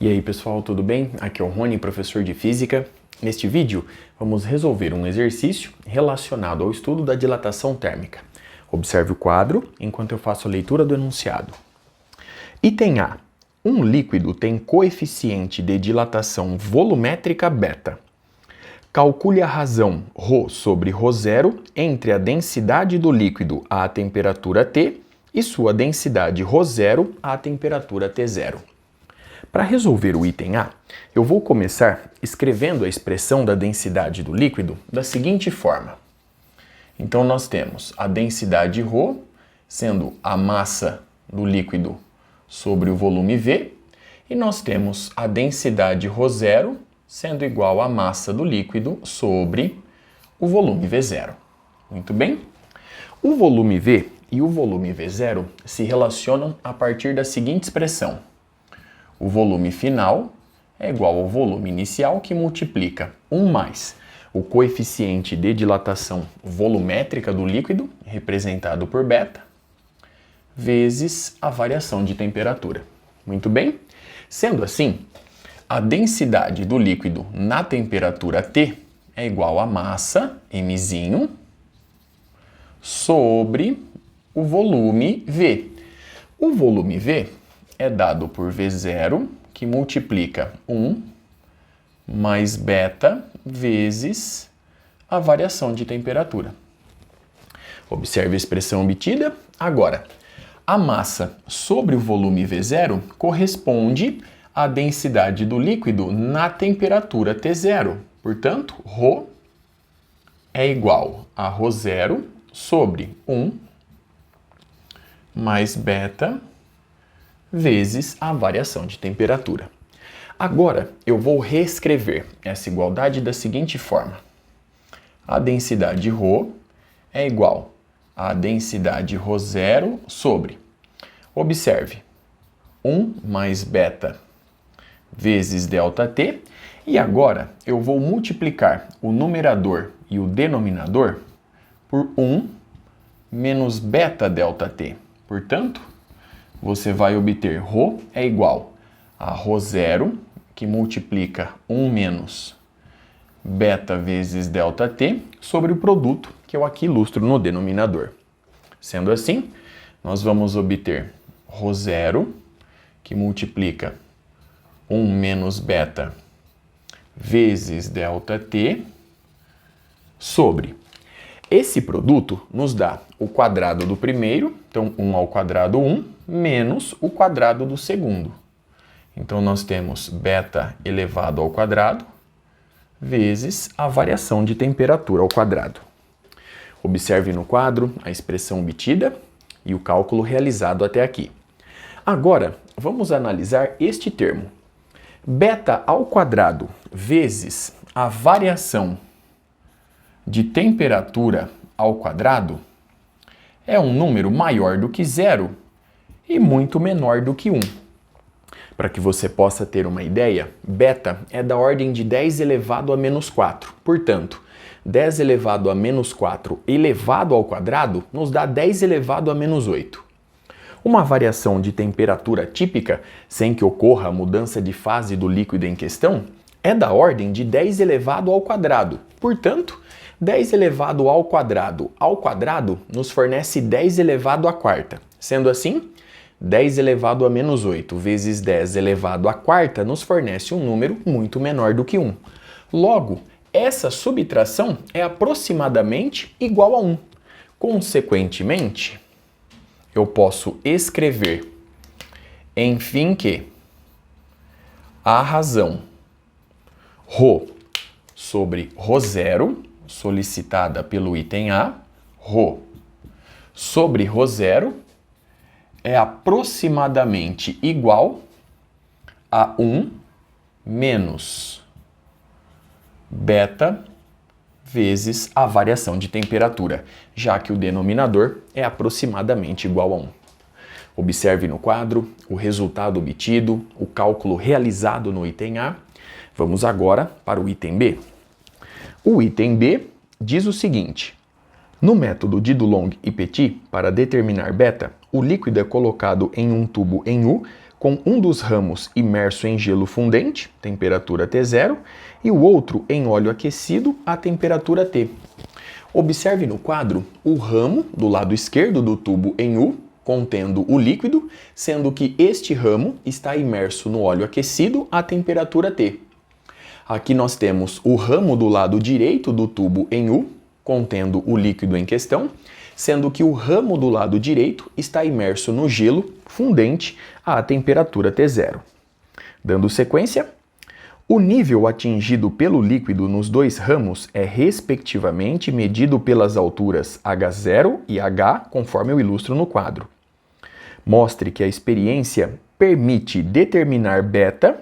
E aí pessoal, tudo bem? Aqui é o Rony, professor de Física. Neste vídeo, vamos resolver um exercício relacionado ao estudo da dilatação térmica. Observe o quadro enquanto eu faço a leitura do enunciado. Item A. Um líquido tem coeficiente de dilatação volumétrica beta. Calcule a razão ρ sobre ρ0 entre a densidade do líquido à temperatura T e sua densidade ρ0 à temperatura T0. Para resolver o item A, eu vou começar escrevendo a expressão da densidade do líquido da seguinte forma. Então, nós temos a densidade ρ, sendo a massa do líquido sobre o volume V, e nós temos a densidade ρ0, sendo igual à massa do líquido sobre o volume V0. Muito bem? O volume V e o volume V0 se relacionam a partir da seguinte expressão. O volume final é igual ao volume inicial, que multiplica 1 mais o coeficiente de dilatação volumétrica do líquido, representado por beta, vezes a variação de temperatura. Muito bem? Sendo assim, a densidade do líquido na temperatura T é igual à massa, mzinho, sobre o volume V. O volume V é dado por V0, que multiplica 1 mais beta vezes a variação de temperatura. Observe a expressão obtida. Agora, a massa sobre o volume V0 corresponde à densidade do líquido na temperatura T0. Portanto, ρ é igual a ρ0 sobre 1 mais beta vezes a variação de temperatura. Agora, eu vou reescrever essa igualdade da seguinte forma. A densidade ρ é igual à densidade ρ0 sobre, observe, 1 mais beta vezes ΔT, e agora eu vou multiplicar o numerador e o denominador por 1 menos beta ΔT. Portanto, você vai obter ρ é igual a ρ0, que multiplica 1 menos beta vezes ΔT, sobre o produto que eu aqui ilustro no denominador. Sendo assim, nós vamos obter ρ0, que multiplica 1 menos beta vezes ΔT, sobre. Esse produto nos dá o quadrado do primeiro, então 1 ao quadrado 1, menos o quadrado do segundo. Então, nós temos beta elevado ao quadrado vezes a variação de temperatura ao quadrado. Observe no quadro a expressão obtida e o cálculo realizado até aqui. Agora, vamos analisar este termo. Beta ao quadrado vezes a variação de temperatura ao quadrado é um número maior do que 0 e muito menor do que 1. Para que você possa ter uma ideia, beta é da ordem de 10 elevado a menos 4. Portanto, 10 elevado a menos 4 elevado ao quadrado nos dá 10 elevado a menos 8. Uma variação de temperatura típica, sem que ocorra a mudança de fase do líquido em questão, é da ordem de 10 elevado ao quadrado. Portanto, 10 elevado ao quadrado nos fornece 10 elevado à quarta. Sendo assim, 10 elevado a menos 8 vezes 10 elevado à quarta nos fornece um número muito menor do que 1. Logo, essa subtração é aproximadamente igual a 1. Consequentemente, eu posso escrever, enfim, que a razão ρ sobre ρ0, solicitada pelo item A, ρ sobre ρ0, é aproximadamente igual a 1 menos beta vezes a variação de temperatura, já que o denominador é aproximadamente igual a 1. Observe no quadro o resultado obtido, o cálculo realizado no item A. Vamos agora para o item B. O item B diz o seguinte: no método de Dulong e Petit, para determinar beta, o líquido é colocado em um tubo em U com um dos ramos imerso em gelo fundente, temperatura T0, e o outro em óleo aquecido a temperatura T. Observe no quadro o ramo do lado esquerdo do tubo em U, contendo o líquido, sendo que este ramo está imerso no óleo aquecido a temperatura T. Aqui nós temos o ramo do lado direito do tubo em U, contendo o líquido em questão, sendo que o ramo do lado direito está imerso no gelo fundente à temperatura T0. Dando sequência, o nível atingido pelo líquido nos dois ramos é respectivamente medido pelas alturas H0 e H, conforme eu ilustro no quadro. Mostre que a experiência permite determinar beta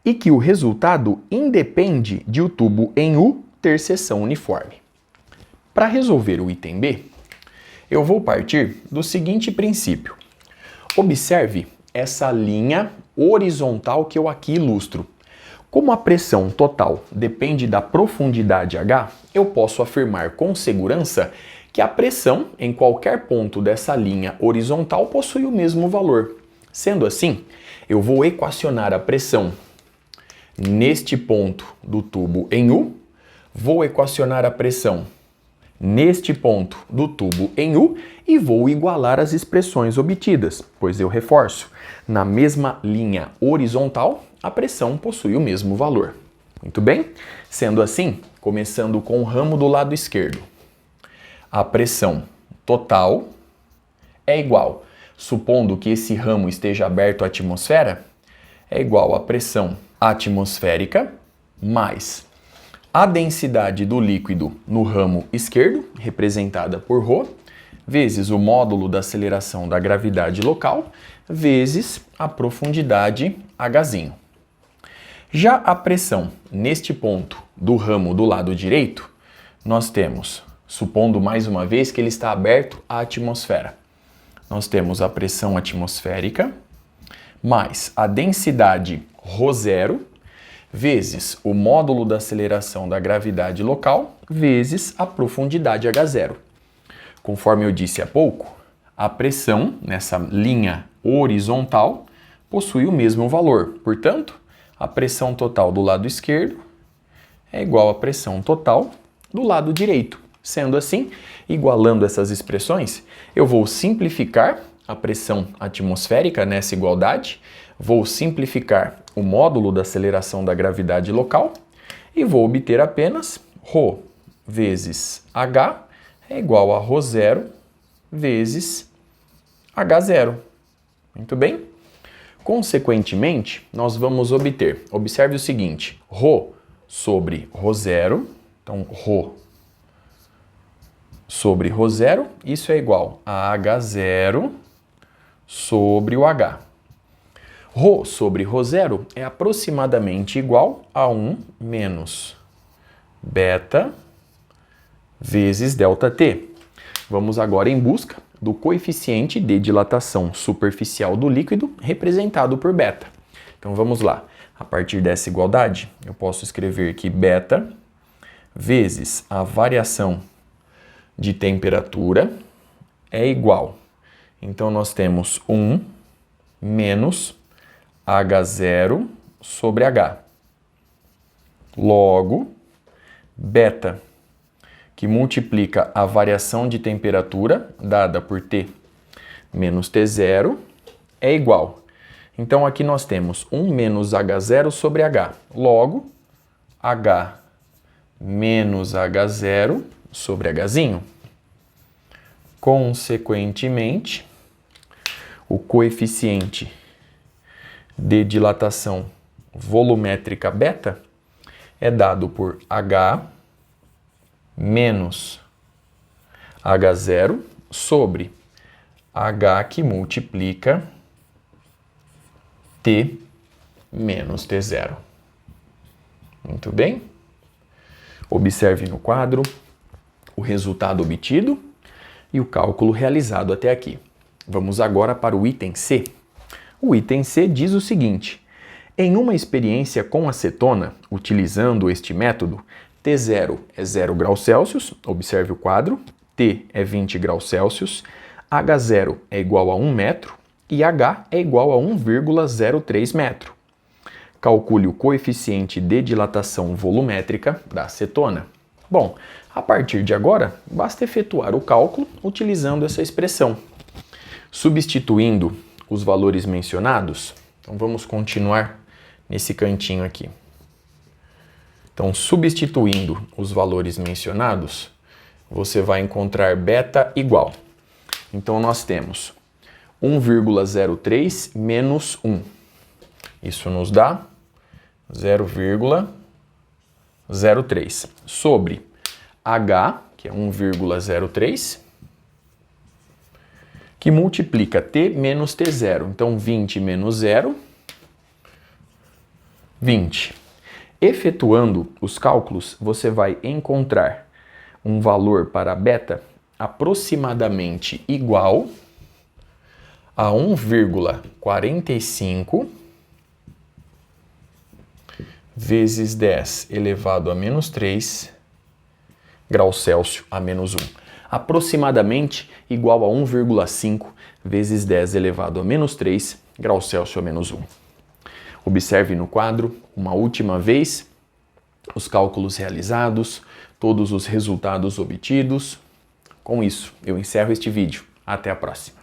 e que o resultado independe de o tubo em U ter seção uniforme. Para resolver o item B, eu vou partir do seguinte princípio. Observe essa linha horizontal que eu aqui ilustro. Como a pressão total depende da profundidade H, eu posso afirmar com segurança que a pressão em qualquer ponto dessa linha horizontal possui o mesmo valor. Sendo assim, eu vou equacionar a pressão neste ponto do tubo em U, vou equacionar a pressão neste ponto do tubo em U e vou igualar as expressões obtidas, pois eu reforço, na mesma linha horizontal, a pressão possui o mesmo valor. Muito bem? Sendo assim, começando com o ramo do lado esquerdo, a pressão total é igual, supondo que esse ramo esteja aberto à atmosfera, é igual à pressão atmosférica mais a densidade do líquido no ramo esquerdo, representada por ρ, vezes o módulo da aceleração da gravidade local, vezes a profundidade H'. Já a pressão neste ponto do ramo do lado direito, nós temos, supondo mais uma vez que ele está aberto à atmosfera, nós temos a pressão atmosférica mais a densidade ρ0, vezes o módulo da aceleração da gravidade local, vezes a profundidade H0. Conforme eu disse há pouco, a pressão nessa linha horizontal possui o mesmo valor. Portanto, a pressão total do lado esquerdo é igual à pressão total do lado direito. Sendo assim, igualando essas expressões, eu vou simplificar a pressão atmosférica nessa igualdade, vou simplificar o módulo da aceleração da gravidade local e vou obter apenas ρ vezes H é igual a ρ0 vezes H0. Muito bem? Consequentemente, nós vamos obter, observe o seguinte, ρ sobre ρ0, então ρ sobre ρ0, isso é igual a H0 sobre o H. ρ sobre ρ0 é aproximadamente igual a 1 menos beta vezes ΔT. Vamos agora em busca do coeficiente de dilatação superficial do líquido representado por beta. Então vamos lá. A partir dessa igualdade, eu posso escrever que beta vezes a variação de temperatura é igual. Então nós temos 1 menos H0 sobre H. Logo, beta, que multiplica a variação de temperatura, dada por T menos T0, é igual. Então aqui nós temos 1 menos H0 sobre H. Logo, H menos H0 sobre Hzinho. Consequentemente, o coeficiente de dilatação volumétrica beta é dado por H menos H0 sobre H que multiplica T menos T0. Muito bem? Observe no quadro o resultado obtido e o cálculo realizado até aqui. Vamos agora para o item C. O item C diz o seguinte: em uma experiência com acetona, utilizando este método, T0 é 0 graus Celsius, observe o quadro, T é 20 graus Celsius, H0 é igual a 1 metro e H é igual a 1,03 metro. Calcule o coeficiente de dilatação volumétrica da acetona. Bom, a partir de agora, basta efetuar o cálculo utilizando essa expressão. Substituindo os valores mencionados, então vamos continuar nesse cantinho aqui. Então, substituindo os valores mencionados, você vai encontrar beta igual. Então, nós temos 1,03 menos 1. Isso nos dá 0,03 sobre H, que é 1,03, que multiplica T menos T0. Então, 20 menos 0, 20. Efetuando os cálculos, você vai encontrar um valor para beta aproximadamente igual a 1,45 vezes 10 elevado a menos 3 graus Celsius a menos 1. Aproximadamente igual a 1,5 vezes 10 elevado a menos 3 graus Celsius a menos 1. Observe no quadro, uma última vez, os cálculos realizados, todos os resultados obtidos. Com isso, eu encerro este vídeo. Até a próxima.